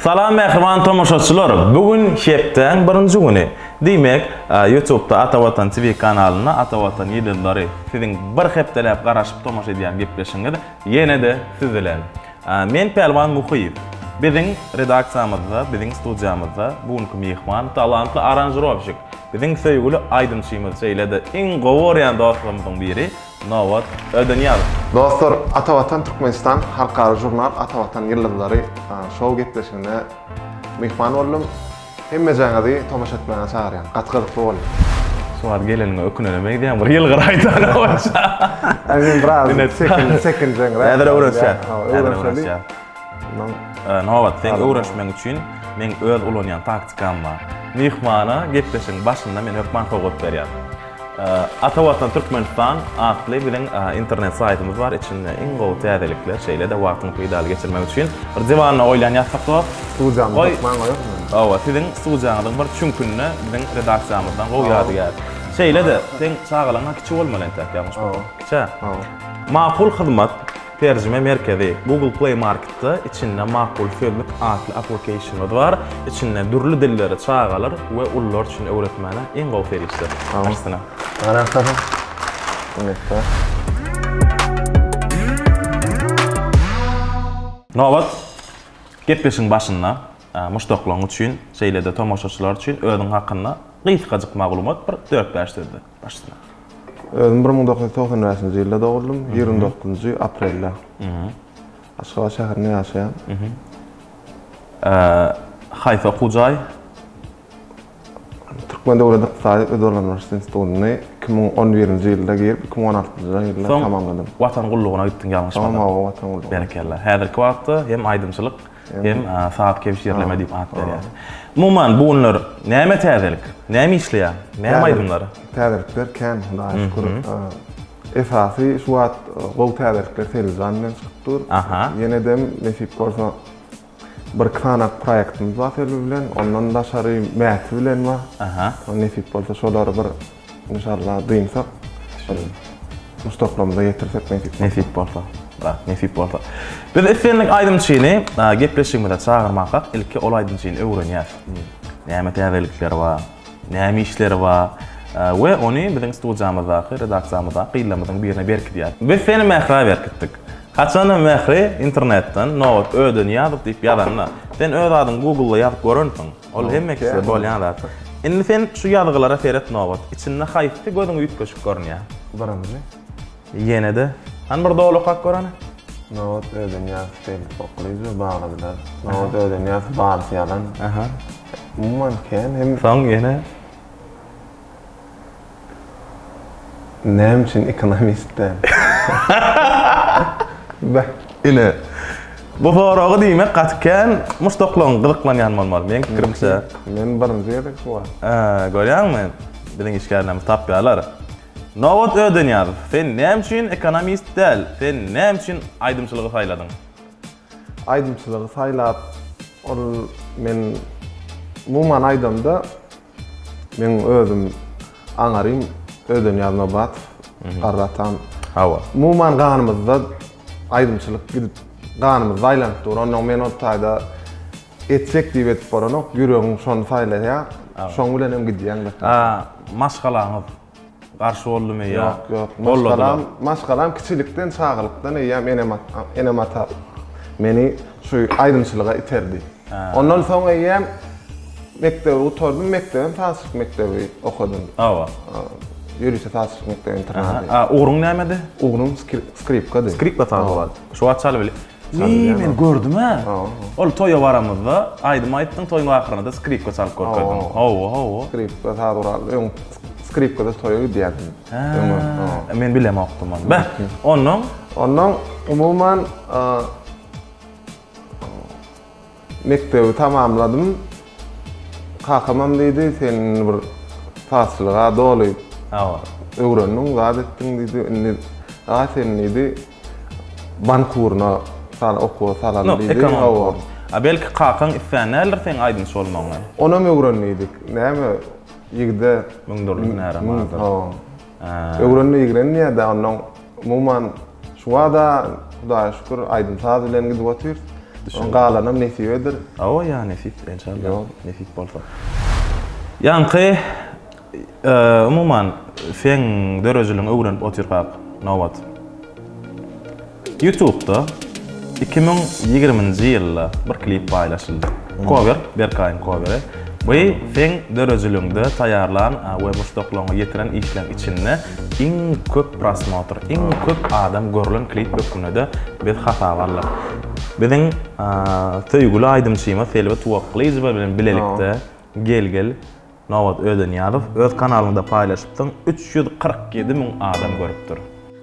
Salam mehriban tomoşaçylar. Bugün şepden birinci güni. Demek, YouTube'da Atavatan TV kanalına Atavatan ýyldary siziň bir hepdelep garaşyp tomoşa edýän gepleşiňiz ýene de siz bilen. Men Pelwan Muhyip. Biziň redaksiyamyzda, biziň studiýamyzda bugünkü mehman talantly aranjировщик. Biziň söýgüli aýdymçymyz şeýledi. Iň gowurýan dostlarymyzyň biri Nowat Ödenýar. Dostlar, Atavatan Türkmenistan halkara jurnal Atavatan ýyldary şow gepleşigine mehman boldum. Hemme jaňyzy tomoş etmäge çagyrýan. Gatgyrykly bol. Suar geleniňe ökünemek diýen bir ýyl garaýdan bolsa. Amin biraz second jaňra. Näder öwrenşä. Nowat, sen öwrenşmek üçin men öz ulanýan taktikam bar. Mehmana gepleşiň başynda men hökman howat berýär. Atavatan Türkmenistan adly bilen internet saytymyz bar. Içinde iň gowy täzelikler şeýle de wagtyny peýdaly geçirmek üçin bir diwanna oýlan ýazsakda studiýamda okman goýarmy? Awa, siziň studiýaňyzyň bir çünkünne biziň redaksiyamyzdan gowy ýadygar. Şeýle de sen çağalaňa kiçi bolmaly täkýärmiş. Kiçe. Makul hyzmat terjime merkezi Google Play Market'ta içinde makul sözlük adlı application'ı var. İçinde dürlü dilleri çağalır ve ullar için öğretmene en gowy ferişdir. Aslına. Araştırma. Evet. Nowat gepleşiň başynda muşdoklaň üçin, şeýlede tomoşaçylar üçin özüň hakynda gysgaçyk maglumat bir 4-5 sözde başynda. Özüm 1990-njy ýylda dogulum, 29-njy aprelde. Aşgabat şäherinde ýaşaýan. Hayfa Kujay Türkmen Döwlet Iqtisady we Dolan Üniversitesi Institutyny 2011-nji ýylda gelip 2016-njy ýylda tamamladym. Watan gullugyna gitdiň ýalňyşmy? Tamam, watan gullugy. Berekeller. Häzirki wagtda hem aýdymçylyk hem saat kepşirleme diýip ad berýär. Muman bunlar näme täzelik? Näme işleýär? Näme aýdymlary? Täzelikler kän, Hudaýa şükür. Esasy şu wagt gowy täzelikler telewiziondan çykdyr. Ýene de nesip bolsa bir kana proýektimyz bar bilen, ondan da şary mäti bilen bar. Nesip bolsa şolary bir inşallah duýsak, mustaqlamda ýetirsek nesip bolsa. Nesip bolsa. Biz etlenlik aýdymçyny gepleşigimizde çağırmakak ilki ol aýdymçyny öwrenýär. Näme täzelikler bar, näme işleri bar we ony biziň studiýamyzda, redaksiyamyzda gyllamyzyň birine berkidýär. Biz seni mähre berkitdik. Haçan mähre internetden Nowat Ödenýar diýip ýazanlar. Sen öz adyň Google'da ýazyp görünpiň. Ol hemmekisi bolýanlar. Indi sen şu ýazgylara seret Nowat. İçinde haýsy gözüň ýetgeşip görünýär. Baramy. Ýene de han bir dowluk görany. Nowat Ödenýar diýip okulyjy bagladylar. Nowat Ödenýar barys ýalan. Umuman kän hem soň ýene näme üçin ekonomistler? Ile bu faragy diýmek gatken mustaqlan gyzyklanýan bolmaly. Men pikirimçe. Men birinji ýerde şu bar. Görýärmi? Biziň işgärlerimiz tapýarlar. Nowat Ödenýar, sen näme üçin ekonomist däl? Sen näme üçin aýdymçylygy saýladyň? Aýdymçylygy saýlap, ol men umuman aýdymda men özüm aňarym Ödenýar bat, garratan. Umuman ganymyzda aýdymçylyk gidip ganymyz aýlanyp dur. Ondan men o taýda etsek diýip etip baranok, ýüregim şonu saýlaýar. Şoň bilen hem gidýän. Maşgalaňyz garşy boldumy ýa? Ýok, maşgalam kiçilikden, çağlykdan ýa enem ata meni şu aýdymçylyga iterdi. Ondan soň ýa mektebe oturdum, mektebem taşyk mektebi okudum. Ýürüse taşyk mektebi internaty. Ogruň nämedi? Ogruň skripkady. Skripka taýdaly. Şu wagt çaly bile. Men gördüm ha. Ol toýa baramyzda aýdym aýtdyň toýuň ahyrynda skripka çalyp görkezdim. Skripka taýdaly. Skripkada toýa gidýärdim. Men bilem okudum onu. Ondan umuman mektebi tamamladym. Kakamam diýdi, sen bir taşlyga dolyp öwrendiň, zat etdiň diýdi. Sen diýdi Bankurna sal okuw salan diýdi. Belki kakan ifänäler sen aýdymçy bolmaňa. Onam öwrendik. Näme ýigde $1000 nära maňyzda. Öwrenýär-da, ondan umuman şu wada Hudaýa şükür aýdymçy bilen gidip otyr. On galanam nesibedir. O ya nefik inşallah. Yok. Nefik bolsa. Yankı umuman fen dörözülüň öwrenip oturkap nowat. YouTube'da 2020-nji ýylda bir klip paylaşyldy. Cover, Berkay'ın coveri. Bu fen dörözülüňde taýarlan we mustaqlaňa ýetiren işler içinde iň köp prosmotr, iň köp adam görülen klip bökünede biz hata barlar. Biziň töýgüli aýdymçyma Selwe Tuwaklyzy bilen bilelikde gel Nowat Ödenýarow öz kanalynda paylaşypdyň 347 000 adam görüpdir.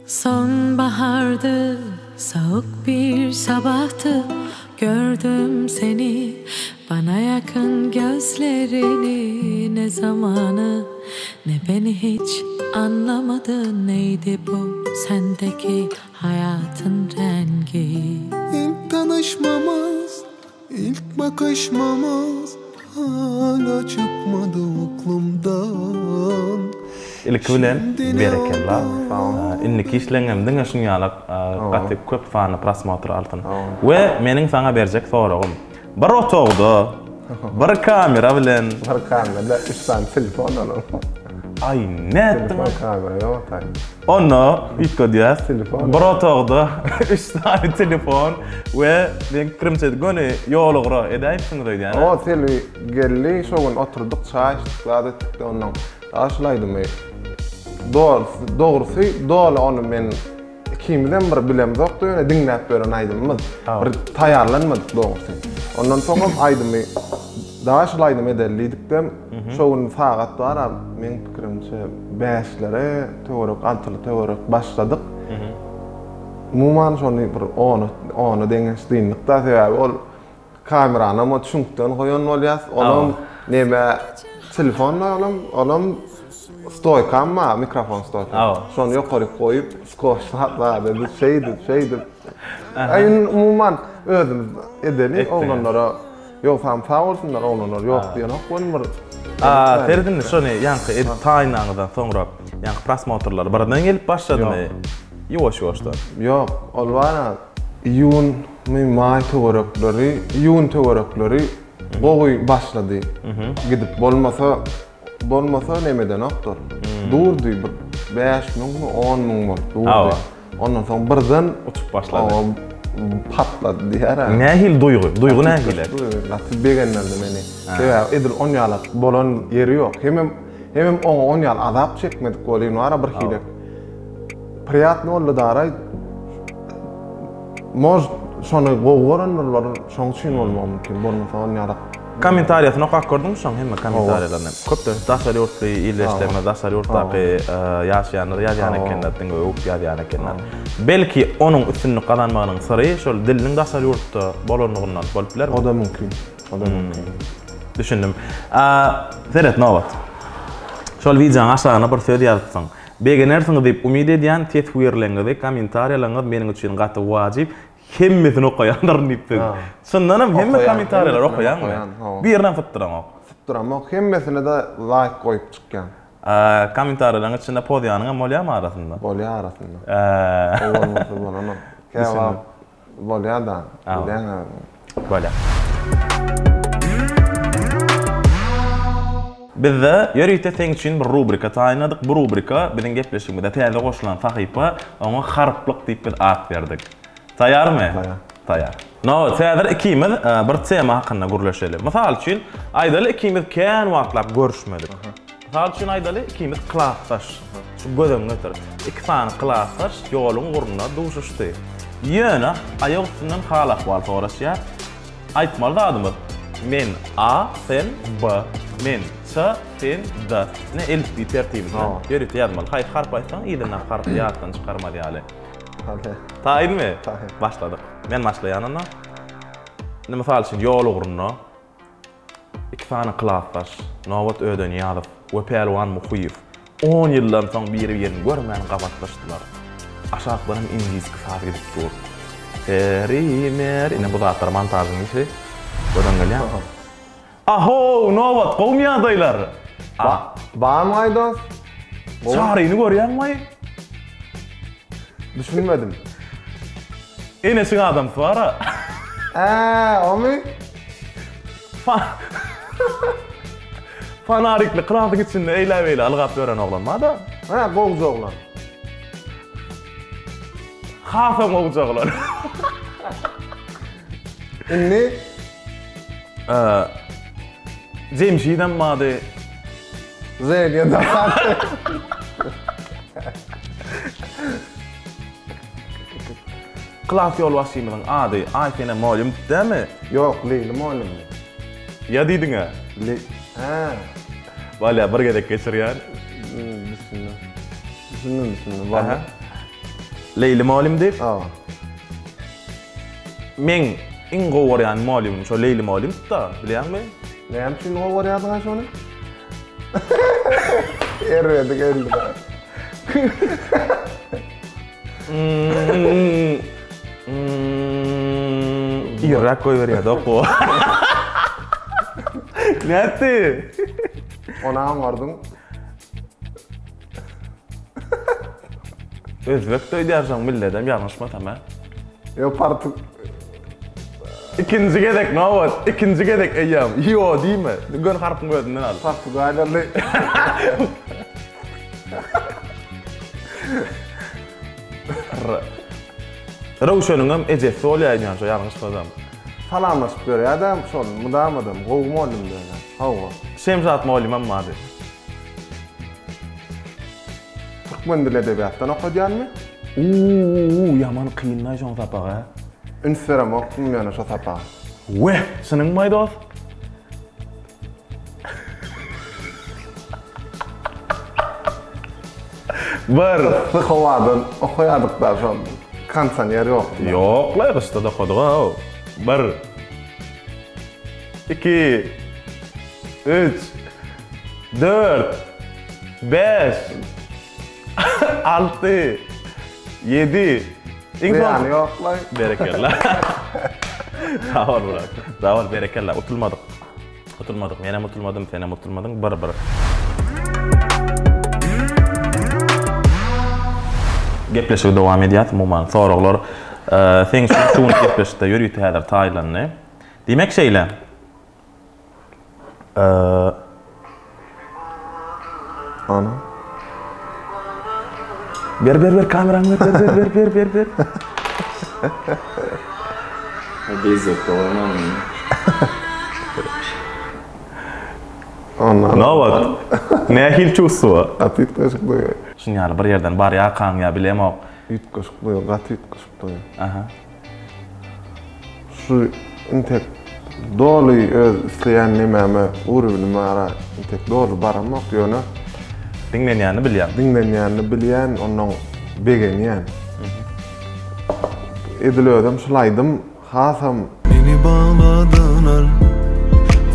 Sonbahardı, soğuk bir sabahtı, gördüm seni, bana yakın gözlerini, ne zamanı, ne beni hiç anlamadın, neydi bu sendeki hayatın rengi? İlk tanışmamız, ilk bakışmamız hala çıkmadı aklımdan. İlk bilen berekella. Inniki işleňemdiň aşynýalak gaty köp fany prosmotr altyn. We meniň saňa berjek soragym. Bir otogda bir kamera bilen Bir kamera 3 tane telefon alalım. ay net Bir kamera yok tabii. onu itko diýär. Telefon. Bir otogda 3 tane telefon we men kirimçe göni ýolugra edäýipsiň diýär. O teli gelli şogun oturduk çay içtik adetde ondan. Aşılaydım doğrusu onu men kimden bir bilem yoktu öyle dinlep beren aydymyz. Bir taýarlanmadyk doğrusu. Ondan soňra aydym daşlaydım edelliydikde şogun sagat bar men pikirimçe 5'lere töwerek 6'ly töwerek başladyk. Muman şonu bir onu deňeşdiňlikde sebäbi ol kamerany mo çünkden goýan bolýas. Olam neme telefon olam stoykam ma mikrofon stoykam. Şonu ýokary goýup skoşlap bardy şeydi. Aýyn umuman özüm edeli oglanlara ýoksam faulsunlar oglanlar ýok diýen okun bir. Ferdin şonu ýanky taýnaňydan soňra ýanky prosmotrlar birden gelip başladymy? Ýoş-ýoşda. Ýok, ol bana ýun may töwerekleri gowy başlady. Gidip bolmasa nemeden oktor. Durdy bir 5 000 mi 10 000 bol. Durdy. Ondan soň birden uçup başlady. Patlady diýär. Nähil duýgy? Duýgy nähile? Nasıl begenlerde meni. Sebäbi edil onýalak bolan ýeri ýok. Hemem on ýal azap çekmedik bolýan wara bir hile. Priýatny boldy daray. Mož şonu goýgoranlar şoň üçin bolmam mümkin. Bolmasa onýalak. Kommentariýasyna okap gördüňmi şoň hemme kommentariýalaryny? Köpde daşary ýurtly ýerleşdirme, daşary ýurtdaky ýaşaýanlar ýazýan ekenler, diňe öwüp ýazýan ekenler. Belki onuň üstünlüği kazanmagynyň syry şol diliniň daşary ýurtda bolanlygyndan bolup biler. O da mümkin. Düşündim. Zeret nowat. Şol videoň aşagyna bir söz ýazdyň. Beginersiň diýip umyd edýän tetwirleňizi kommentariýalaryňyz meniň üçin gaty wajyp. Hemmesini okuyanlar nipti. Şundanam hemme kommentariýalar okuyanmy? Bir ýerden fıttıram. Fıttıram. Hemmesine de like koyup çykýan. Kommentariýalaryň içinde podiýanyň bolýarmy arasynda? Bolýar arasynda. Olmasa bolanam. Käwa bolýar da. Bolýar. Bizde ýörüýte teň üçin bir rubrika taýnadyk. Bu rubrika biziň gepleşigimizde täze goşulan sahypa, oňa harplyk diýip bir ad berdik. Taýarmy? Taýar. No, täze ikimiz bir tema hakynda gürleşelim. Mysal üçin, aýdaly ikimiz kän wagtlap görüşmedik. Mysal üçin aýdaly ikimiz klassdaş. Şu gözüm götür. İki sany klassdaş ýoluň guruna duşuşdy. Ýöne aýagy üstünden hal ahwal soraşýar. Aýtmaly adymyz. Men A, sen B. Men C, sen D. Ne elif bir tertibinde. Ýörüýte ýazmaly. Haýy harp aýtsaň, ýygyna harp ýatdan çykarmaly ýaly. Taýinmi? Başladyk. Men başlaýanyna. Mysal üçin ýol ugruna iki sany klassdaş Nowat Ödenýarow we Pelwan Muhyýew 10 ýyldan soň biri-birini görmäni gabatlaşdylar. Aşagdan ingilis kysary gidip dur. Perimer, ine bu zatlar montažyny işi. Bodan gelýär. Aho, Nowat gowmýadaýlar. Barmy aýdas? Çaryny görýärmi? Düşünmedim. Ene şun adam sonra. O mu? Fanarikli kıradık içinde eyle algap gören oğlan mı da? Ha, Goğuz oğlan. Hafam Goğuz oğlan. Ne? Cemşiden madı. Zeyliye de Kılaf yol vasımının adı Ayfen'e malum değil mi? Yok, Leyli malum. Ya dedin ha? Ha. Valla bir gedek geçir yani. Düşündüm. Aha. Leyli malum deyip. Men in govar yani malum, şu Leyli malum da biliyor musun? Ne yapayım o var ya da şunu? Erredik elde. İrak koy veriyor da o. Ne etti? Ona anlardım. Özbek ödeyeceğim milledem yanlış mı tamam? Yok artık. İkinci gedek ne var? İkinci gedek eyyam. Yo değil mi? Gün harpın ödünden al. Portugalyalı. Ravşanın ecesi oluyor yani şu yanlış falan. Salamlaşıp görüyor adam son mudamadım. Kovum oldum böyle. Hava. Şemzat malum amma abi. Türkmen dili edebiyattan okuyan mı? Yaman kıyınlar şu sapağı ha. Ünsverem okudum yani şu sapağı. Ve senin maydos? Bir. Sıkıvadan okuyadık da son. Kansan yer yok. Yok la kısta da kodu ha. Bir. 2 3 4 5 6 7 Yani yok lan. Berekellah. Sağ ol Burak. Sağ ol berekellah. Utulmadık. Mene utulmadım, sene utulmadın. Bir. Gepleşik devam ediyat. Muman sorular. Sen şunu gepleşikte yürüyüt häzir Taylandny. Demek şeyle. Ana. Ver kameranı ver. Bezek doğru Ana. Ne var? Ne hil çusu? Atit kaşıklıyor. Şimdi yani bir yerden bar ya kan ya bilem o. Yut kaşıklıyor, gatit kaşıklıyor. Aha. Şu intek dolu öz isteyen nememe uğrunu ara intek dolu baramak yona. Dinlen yani bilem. Dinleyen bilen onun begeniyen. Ediliyordum, sulaydım, hasam. Beni bağladılar,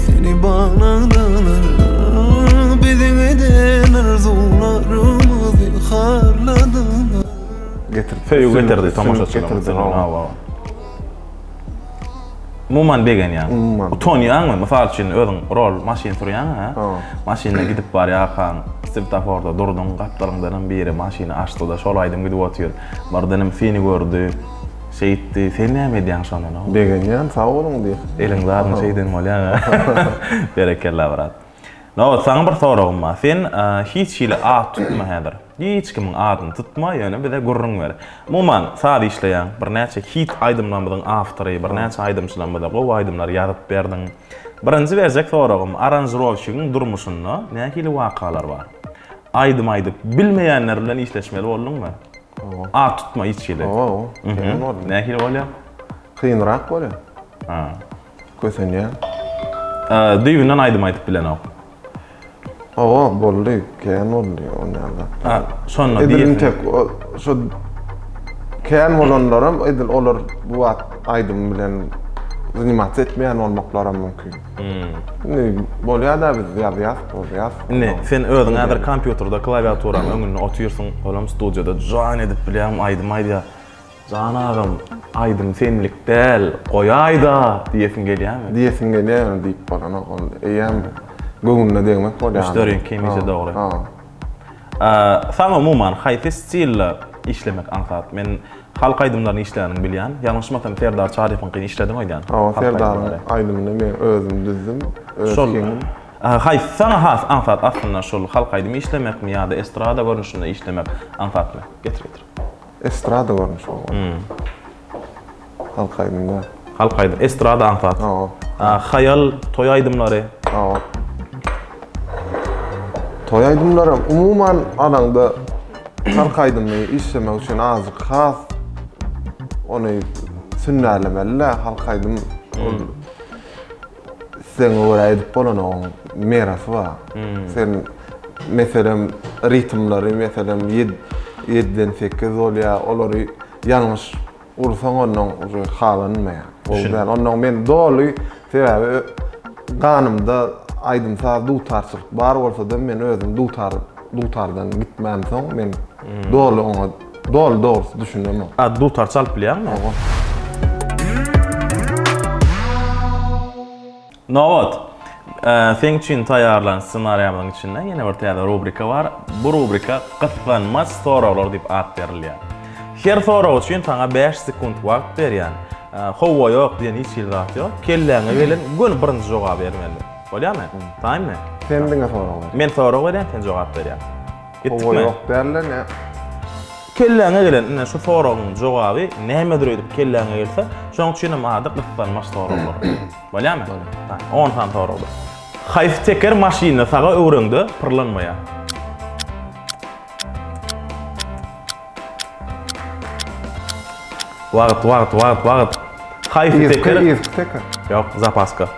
seni bağladılar. Bizim eden arzularımızı harladılar. Feyu getirdi tamaşaçılar. Getirdi. Muman begen yani. Muman. Tony anma misal için özün rol maşin sürüyan ha. Maşinle gidip bar ya kan. Svetoforda durdum kaplarından biri maşini açtı da şolaydım gidip oturuyor. Bardanım seni gördü. Şeytti, sen ne medyan sonra no? Begeniyen sağ olun diye. Elin zarını şeyden molyan. Berekellah barat. No, sana bir sorum var. Sen hiç ile at tutma hedir. Hiç kimin adını tutma yani bir de gurrun ver. Muman sağ işleyen bir neçe hiç aydımlanmadığın after'ı, bir neçe aydımlanmadığın o aydımlar yazıp verdin. Birinci verecek sorum, aranjörolşigin durmuşunda ne gibi vakalar var? Aydım bilmeyenler bilen işleşmeli oldun mu? At tutma hiç ile. Ne gibi oluyor? Kıyınrak oluyor. Kösen ya. Düğünden aydım bilen o. Bollu, keyan oldu onlarda. Sonra Edilim tek, şu keyan olanlarım, edil olur bu aydım bilen zinimat etmeyen olmaklara mümkün. Boluyor da biz yazıyaz. Ne, sen özün eğer kompüterda, klaviaturanın önüne oturuyorsun, oğlum stüdyoda can edip bileyim aydım ya. Canağım, aydım senlik değil, koyayda diyesin geliyor mu? Diyesin geliyor deyip bakana oldu. Eyyem Goğunna demek oluyor. Müşterinin kemisi doğru. Sana umuman hayfi stil işlemek ansat. Men halk aydımlaryny işlerini bilýän. Ýalňyşmasam Ferdar Çarifin qyn işledim oýdan. Ferdar'ın aydymyny men özüm düzdüm. Şol hay sana has ansat aslında şol halk aydymy işlemekmi ýa-da estrada görnüşinde işlemek ansatmy? Getir. Estrada görnüşi. Halk aydymda. Halk aydym estrada ansat. Hayal toy aydymlary. Toy aydymlary umuman anaňda halk aydymny işlemek üçin azyk has onu sünnälemeli halk aydym sen öğrenip bolanyň merasy bar. Sen meselem ritmlary meselem 7-den 8 bolýar, olary ýalňyş ursaň onuň halanmaýar. Bolýan onuň men doly sebäbi ganymda aydymsa dutarçylyk bar bolsa da men özüm dutardan gitmän soň men doly oňa dogry düşünýärm. Dutar çalyp bilýärmi? Nowat. Sen üçin taýarlan ssenariýamyň içinde ýene bir täze rubrika bar. Bu rubrika gysganmas soralar diýip at berilýär. Her soraw üçin taňa 5 sekund wagt berýän. Howa ýok diýen hiç zat ýok. Kelläňe gelen gün birinji jogap bermeli. Bolýarmy? Taýmy? Sen diňe soraw. Men soraw berýän, sen jogap berýän. Howa ýok derler ne? Kelläňe gelen şu sorawyň jogaby nämedir diýip kelläňe gelse, şoň üçin maňa gysganmas sorawlar. Bolýarmy? On han sorawdy. Haýsy teker maşyna saga öwrüňde pırlanmaýar. Wagt. Haýsy teker? Ýok, zapaska.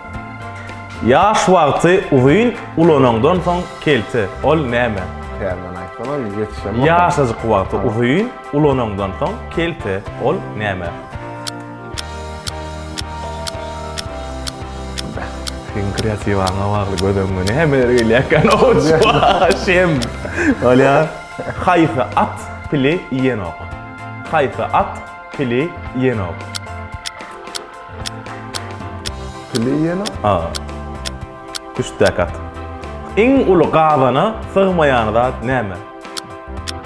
Ýaş wagty uzyn ulanyňdan soň kelti. Ol näme? Termen aýtsalar ýetişem. Ýaşazyk wagty uzyn ulanyňdan soň kelti. Ol näme? Sen kreativaňa bagly gödöňüne hemeleri gelýän oçwaşem. Olýar. Haýsy at pili ýenok. Haýsy at pili ýenok. Pili ýenok? Üçdäk at. Iň uly gazana sygmaýan zat näme?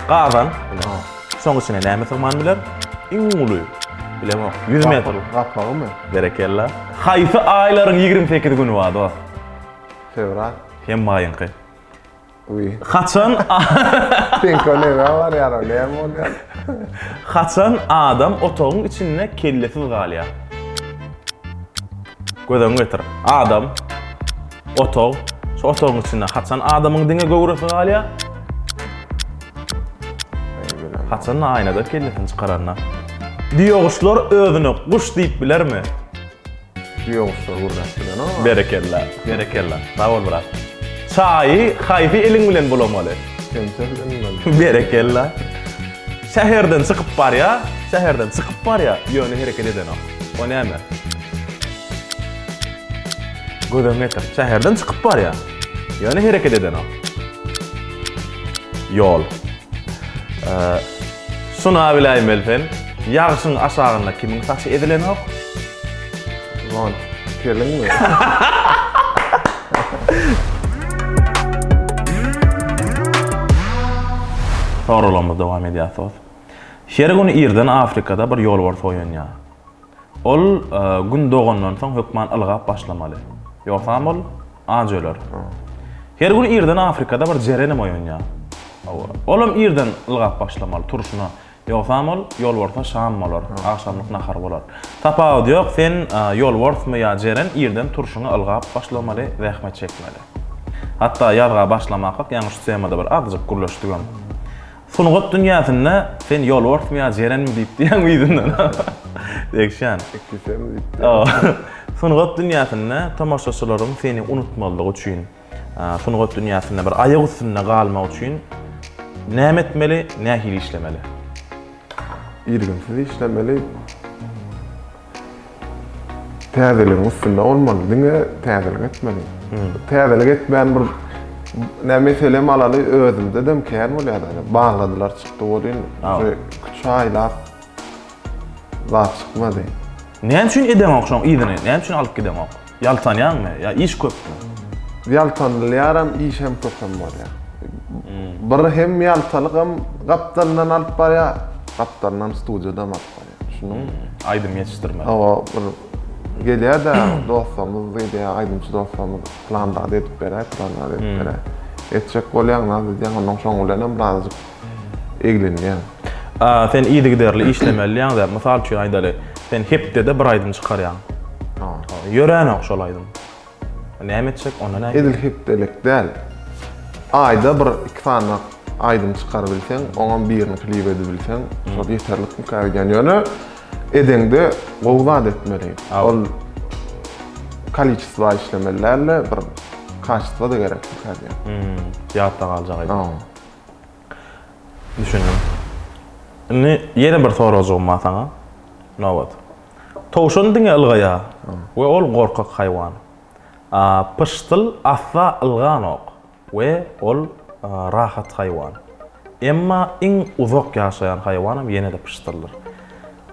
Gazan. Soň içine näme sygman biler? Iň uly. Bilemok. 100 metr. Gapmagymy? Berekella. Haýsy aýlaryň 28 güni bar dost? Fevral. Hem maýynky. Uy. Haçan Sen kone var ýara, näme bolýar? haçan adam otogyň içine kellesiz galýar. Gödöň getir. Adam otog, şu otogyň içine haçan adamyň diňe göwresi galýar. Haçan aýnada kellesini çykaranlar. Diýoguşlar özüne guş diýip bilermi? Diýoguşlar gurdaşdylar, no? Berekella. Sag bol brat. Çaýy haýsy eliň bilen bolamaly. Berekella. Şäherden çykyp barýa, ýöne hereket eden o. O näme? Gödöň getir. Şäherden çykyp barýa, ýöne hereket eden o. Ýol. Şuna biläýim elfen. Ýagşyň aşagynda kimiň saçy edilen ok? Lan, kelingmi? Sorulamy dowam edýär. Her güni irden Afrikada bir ýolbars oýanýar. Ol gün dogandan soň hökman ylgap başlamaly. Ýoksam ol ajeler. Her güni irden Afrikada bir jerenim oýanýar. Olam irden ylgap başlamaly turşuna. Ýoksam ol ýolbarsa şam bolar, akşamlyk nahar bolar. Tapagy ýok, sen ýolbarsmy ýa jeren irden turşuny ylgap başlamaly, zähmet çekmeli. Hatta ýarga başlamak ýaňyş semada bir azjyk gürleşdirýän. Sunugat dünýäsinde sen ýolbarsmy ýa jerenmi diýip diýen ýüzünden. Dekşän. Sunugat dünýäsinde tamaşaçylarym seni unutmalyk üçin, sunugat dünýäsinde bir aýagy üstünde galmak üçin näme etmeli, nähili işlemeli? İrgimsiz işlemeli. Täzeliň üstünde olmaly, diňe täzelik etmeli. Täzelik etmän bir näme meselem alaly özümde dem kän bolýar. Bagladylar çykdy bolýan. Çaýlap zat çykmady. Näme üçin eden okşoň ýygyny? Näme üçin alyp giden ok? Ýaltanýarmy? Ýa iş köpmi? Ýaltanýaram, iş hem köpem bolýar. Bir hem ýaltalyk hem gapdandan alyp barýar. kaptarından studiyada matqan. Şunu Aydym yetiştirme. o bir gelýär-de dostlarymyz diýdi, aydymçy dostlarymyz planda edip berýär, planda edip berýär. Etjek bolýan diýen onuň şoňulanam birazjyk eglenýär. Sen iyi giderli işlemeliyän de misal üçin aýdaly. Sen hepde de bir aydym çykarýan. Ýören okşalaydym. Näme etjek ona näme? Edil hepdelik däl. Ayda bir iki tane aydym çykary bilseň, oňa birini klip edip bilseň, şol ýeterlik mükäýen ýöne edende gowzat etmeli. Ol kolичество işlemelerle bir kaçtwa da gerek mükäýen. Ýatda galjak aýdym. Düşündüm. Ýene bir sorajygym bar saňa. Nowat. Towşan diňe ylgaýa we ol gorkak haýwan. Pıştyl asla ılgan ok ve ol rahat haýwan. Emma iň uzak ýaşaýan haýwanam ýene de pıştyldyr.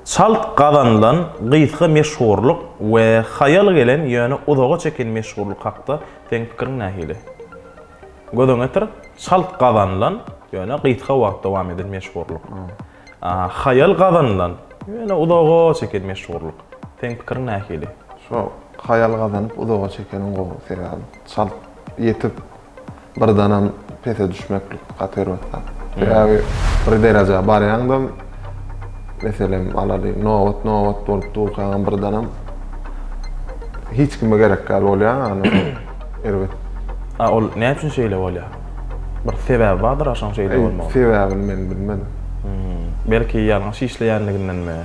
Çalt gazanlan gysga meşhurluk we hayal gelen ýöne uzaga çeken meşhurluk hakda sen pikirin nähili? Gödüň etir, çalt gazanlan ýöne gysga wagt dowam eden meşhurluk. Hayal gazanlan ýöne uzaga çeken meşhurluk. Sen pikirin nähili? Şo hayal gazanyp uzaga çekeniň gowy sebäbi. Çalt ýetip birdanam pese düşmeklik gatyr wagtda. Ýa-ni bir derejä barýaňda meselem alaly nowat bolup durýan birdanam hiç kime gerek gal bolýar, erbet. Ol näme üçin şeýle bolýar? Bir sebäbi bardyr aşan şeýle bolmagy. Sebäbini men bilmedim. Belki ýalňyş işleýänligindenmi?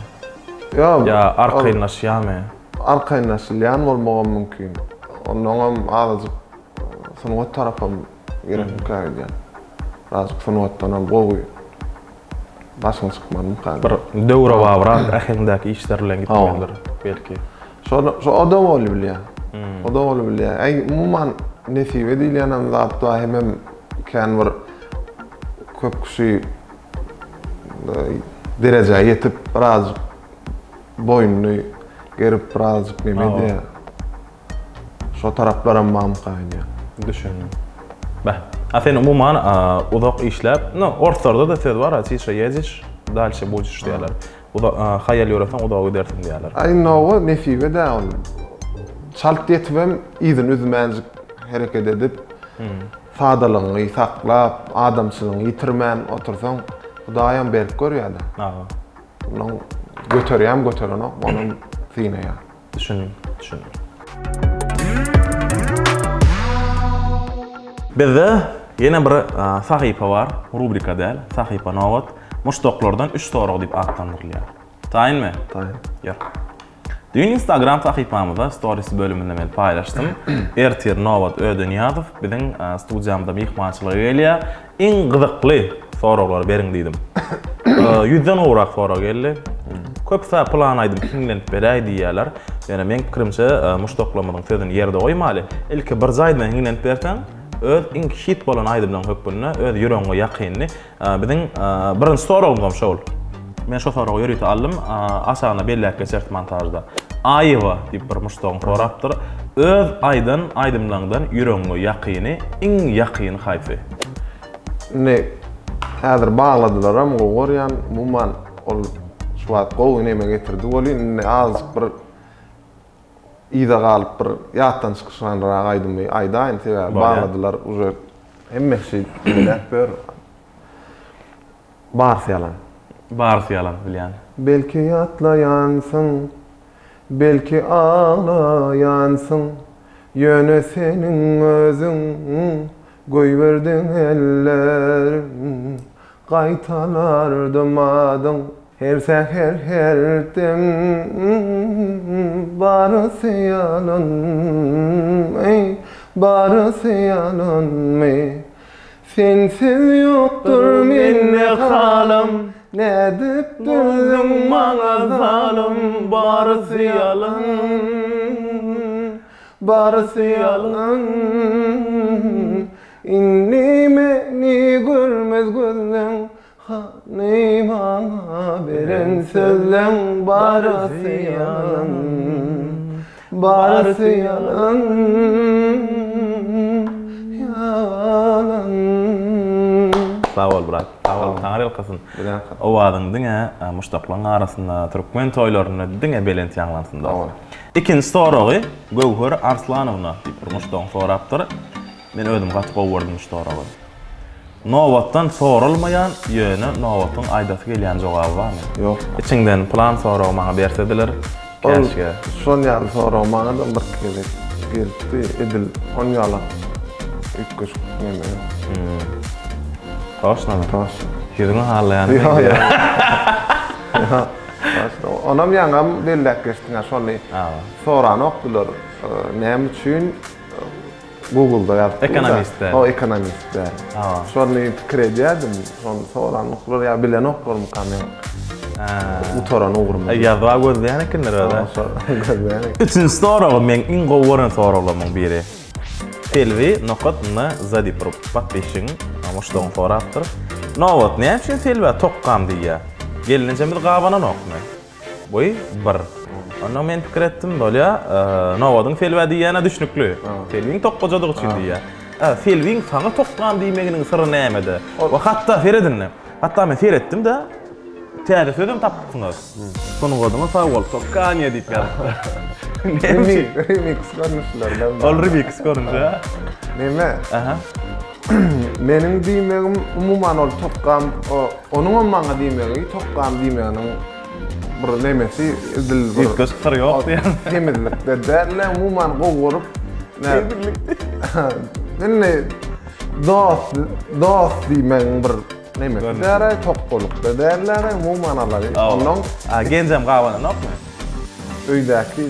Ya arkaýnaşýarmy? Arkaýnaşylýan bolmagy mümkin. Onuň azyk sunwat tarapam gerek mükäýen. Razık sunwatdan gowy başyň çykmady mükäýen. Bir döwre babrak ähindäki işler bilen gitmendir belki. Şo adam bolup bilýär. O da bolup bilýär. Umuman nesibe diýilýän zatda hemem kän bir köp kişi derejä ýetip birazjyk boynuny gerip birazjyk neme diýär. Şo taraplaram mamkaýan. Düşündüm. Sen umuman uzak işläp, ortalarda da söz var, çyşa ýeziş, dalşy bujiş diýerler. Hayal ýöresen uzağa gidersin diýerler. Nowa nesibe de ol. Çalt ýetibem izin üzmänjik hereket edip, sadalygyny saklap, adamçylygyny ýitirmän otursaň, Hudaýam berip görýärdi. Onuň göterýän, onuň synaýar. Düşündüm. Bizde ýene bir sahypa bar, rubrika däl, sahypa nowat, muştoklardan 3 soragy diýip atlandyrylýar. Taýynmy? Taýyn. Ýok. Dün Instagram sahypamyzda stories bölüminde men paýlaşdym. Ertir Nowat Ödünýazow biziň studiýamda mehmançylyk gelýär. Iň gyzykly soraglar beriň diýdim. 100den owrak sorag geldi. Köpse plan aýdym kiňlenip beräý diýýärler. Ýani men pikirimçe muştoklamyň sözüni ýerde goýmaly. Ilki bir zaýdan kiňlenip bersen, öz iň hit bolan aýdymdan hökmüne, öz ýüregiňe ýakyny biziň birinji soragym şol. Men şo soragy ýörüýte aldym, aşagyna belläp geçert montajda. Aýywa diýip bir muştogum sorapdyr. Öz aýdymdan ýüregiňe ýakyny, iň ýakyny haýsy? Ne häzir bagladylaram gowurýan, umuman ol şuwat gowy neme getirdi boli, az bir ýa-da galyp bir ýatdan çykyşanraň aýdymy aýdaýyn sebäbi bagladylar uje hemmeşi bilip ber. Barsiýalan bilýän. Belki ýatlaýansың, belki ağlaýansың, ýöne seniň özüň goýberdiň eller, gaýtalardym adyň her seher her dem, barysy ýalan, barysy ýalan me. Sensiz ýokdur menne halam, nädip dördüm maňa zalim, barysy ýalan, barysy ýalan. Inni meni görmez gözleň, hany maňa beren sözleň, barysy ýalan, barysy ýalan. Sağ ol brat. Sağ ol. Tanrı kızın. O adın diňe muştaklaryň arasynda Türkmen toýlaryna diňe belent ýanglansynda. İkinji soragy Gowher Arslanowyna diýip muştaklaryň sorapdyr. Men özüm gaty gowurdym soragy. Nowatdan sorulmayan ýöne Nowatdyň aýdasy gelýän jogaby barmy? Ýok. İçinden plan soragy maňa berseler, käşke. Şol ýaly soragy maňa da bir geldi. Edil on ýaly. Üç neme. Taşnamy. Taş. Ýüzüňi hallaýan. Onam ýangam bellek geçdiňe şoly. Sorany okdular. Näme üçin Google'da ýazdy. Ekonomistler. O ekonomistler. Şoly pikir edýärdim. Şonu sorany okdular ýa bilen okdular mukamy. Utoran ogurma. Ýazwa gözleýän ekenler öde. Üçüncü soragy men iň gowuran soralarymyň biri. Selvi nokatna zadi patpeşiň amoşdan sorapdyr. Nowat näme üçin selvi toqqam diýär. Gelince bir gabanan okmy. Boy bir. Onda men pikir etdim bolýa, Nowadyň selvi diýäne düşnükli. Selviň toqqajadygy üçin diýär. Selviň saňa toqqam diýmeginiň syry nämede? Wa hatda feredinni. Hatda men feretdim de täze sözüm tapdyňyz. Şonu godyňyz sag bol, toqqanya diýip ýazdy. Remix görnüşler. Ol remix görnüşler. Neme? Menin diýmegim umuman ol toqqam, onuň maňa diýmegi toqqam diýmeginiň bir nemesi edil bir gösteri ýok diýen. Temizlikde derle umuman gowurup ne dost diýmegin bir nemesi dere toqqulukda derlere umuman alary. Onuň genjem gabanan okmy? Öýdäki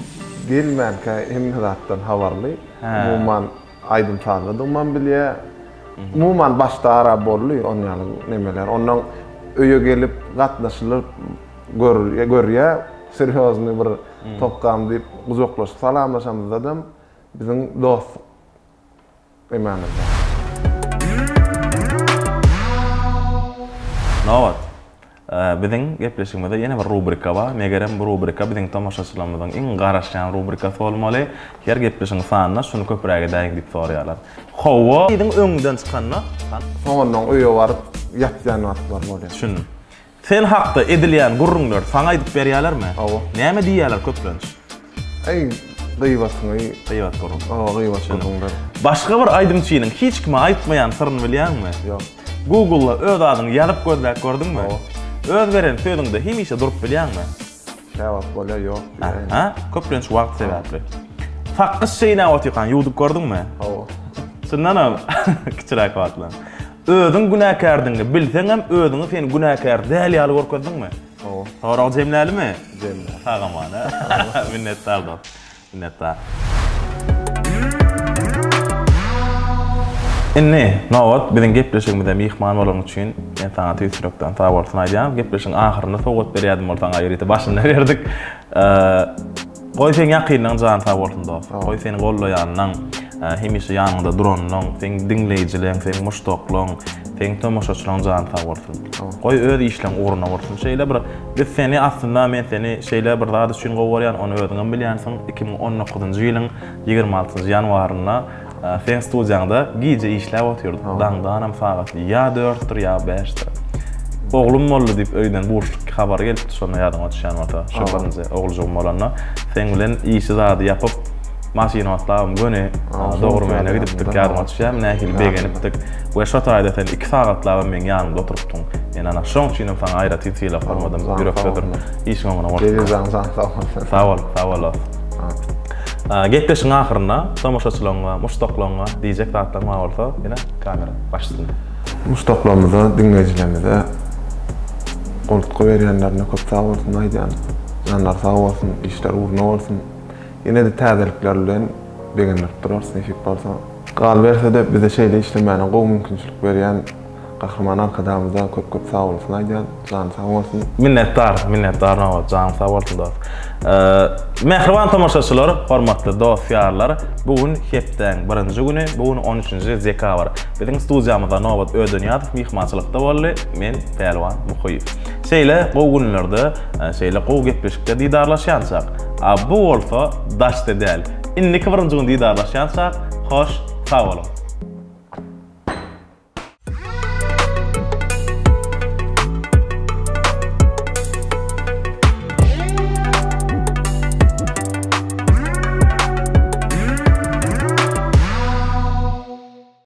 gelmänkä hem zatdan habarly. Umuman aýdym taýladyman bilýär. Umuman başda ara bolly onyalyň nemeler. Onuň öýe gelip gatnaşylyp görýär. Serýozny bir toqqam diýip uzaklaşyp salamlaşamyz adam. Biziň dost emanymyz. Nowat. Biziň gepleşigimizde ýene bir rubrika bar. Megerem bu rubrika biziň tamaşaçylarymyzyň iň garaşan rubrikasy bolmaly. Her gepleşigiň sanyna şunu köpüräk edäýin diýip soraýarlar. Hawa biziň öňünden çykanna, soňundan öýe baryp ýatýan wagtlar bolýar. Şun. Sen hakda edilýän gurrunlar saňa aýdyp berýärlermi? Näme diýýärler köplenç? Gıйbat gurrun. Gıйbat gurrunlar. Başga bir aýdymçynyň hiç kime aýtmaýan syryny bilýärmi? Ýok. Google'da öz adyny ýazyp gözläp gördüňmi? Öz beren sözüňde hemişe durup bilýärmi? Täwap bolýar ýok. Köplenç wagt sebäpli. Faqqys şeýne otykan ýuwdyp gördüňmi? Şundanam kiçiräk wagtlar. Özüň günäkärdiňi bilseňem özüňi seni günäkär däl ýaly görkezdiňmi? Soragy jemlälimi? Jemläl. Tagamana. Minnettar dost. Minnettar. Inni, Nowat biziň gepleşigimizde mihman bolan üçin men taňa tüýsürekden taýwarsyny aýdýam. Gepleşigiň ahyrynda sowgat berýärdim boltaň aýryty başynda berdik. Goý sen ýakynyň jan taýwarsyn dost. Goý seni gollaýanyň hemişe ýanynda duranyň, sen diňleýijileň, sen muştaklaň, sen tamaşaçylaryň jan taýwarsyn. Goý öz işleň uğruna bolsun. Şeýle bir biz seni aslında men seni şeýle bir zat üçin gowurýan, onu özüňem bilýänsiň. 2019-njy ýylyň 26-njy ýanwaryna sen studiýanda gije işläp otyrdy. Daňdanam sagatly ýa 4-dir ýa 5-dir. Oglum boldy diýip öýden burşluk habar gelipdi, şonu ýadyma düşýän wagtda. Şu birinji oglujum bolanna sen bilen işi zady ýapyp maşyna atlawym göni dogurmaýana gidipdik, ýadyma düşýär. Nähili begenipdik. We şu taýda sen 2 sagatlawym men ýanymda oturypdyň. Men ana şoň üçin saňa aýra tiýsile formadym. Ýürekdedir. İşiň oňuna boldy. Sağ ol. Gepleşiň ahyryna tamaşaçylaryňa, muştaklaryňa diýjek zatlar bolsa, ýene kamera başlasyn. Muştaklarymyza, dinleýijilerimize goltga berýänlerine köp sag bolsun aýdýan. Janlar sag bolsun, işler uğruna bolsun. Ýene de täzelikler bilen begenler durarsyn efik bolsa. Gal berse-de bize şeýle işlemäne gowy mümkinçilik berýän Kahraman arkadaşımıza köp sağ olsun aýdýan, jan sağ bolsun. Minnettar Nowat, jan sağ bolsun dost. Mehriban tamaşaçylar, hormatly dost ýarlar, bugün hepden birinji güni, bugün 13-nji dekabr. Biziň studiýamyzda Nowat Ödünýazow mihmançylykda boldy, men Pelwan Muhyýew. Şeýle gowy günlerde, şeýle gowy gepleşikde diýdarlaşýansak, bu bolsa daşda däl. Indiki birinji gün diýdarlaşýansak, hoş, sağ bolun.